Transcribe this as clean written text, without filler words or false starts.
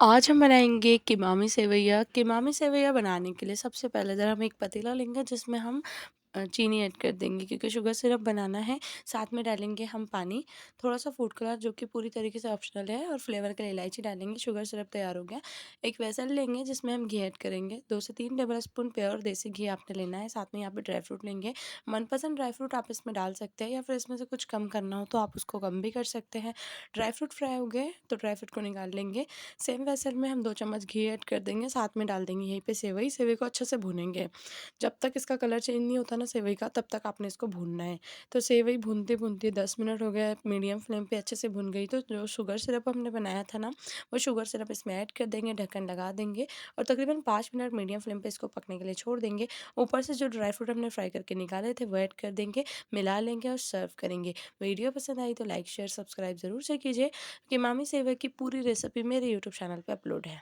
आज हम बनाएंगे किमामी सेवइयाँ। किमामी सेवइयाँ बनाने के लिए सबसे पहले ज़रा हम एक पतीला लेंगे जिसमें हम चीनी ऐड कर देंगे क्योंकि शुगर सिरप बनाना है। साथ में डालेंगे हम पानी, थोड़ा-सा फूड कलर जो कि पूरी तरीके से ऑप्शनल है, और फ्लेवर के लिए इलायची डालेंगे। शुगर सिरप तैयार हो गया। एक वेसल लेंगे जिसमें हम घी ऐड करेंगे। 2 से 3 टेबल स्पून प्योर देसी घी आपने लेना है। साथ में यहाँ पे ड्राई फ्रूट लेंगे। मनपसंद ड्राई फ्रूट आप इसमें डाल सकते हैं, या फिर इसमें से कुछ कम करना हो तो आप उसको कम भी कर सकते हैं। ड्राई फ्रूट फ्राई हो गए तो ड्राई फ्रूट को निकाल लेंगे। सेम वेसल में हम 2 चम्मच घी ऐड कर देंगे। साथ में डाल देंगे यहीं पे सेवई। सेवई को अच्छे से भूनेंगे। जब तक इसका कलर चेंज नहीं होता ना सेवई का, तब तक आपने इसको भूनना है। तो सेवई भूनते-भूनते 10 मिनट हो गया, मीडियम फ्लेम पे अच्छे से भुन गई, तो जो शुगर सिरप हमने बनाया था ना, वो शुगर सिरप इसमें ऐड कर देंगे, ढक्कन लगा देंगे और तकरीबन 5 मिनट मीडियम फ्लेम पे इसको पकने के लिए छोड़ देंगे। ऊपर से जो ड्राई फ्रूट हमने फ्राई करके निकाले थे, वो ऐड कर देंगे, मिला लेंगे और सर्व करेंगे। वीडियो पसंद आई तो लाइक, शेयर, सब्सक्राइब ज़रूर से कीजिए। किमामी सेवई की पूरी रेसिपी मेरे यूट्यूब चैनल पे अपलोड है।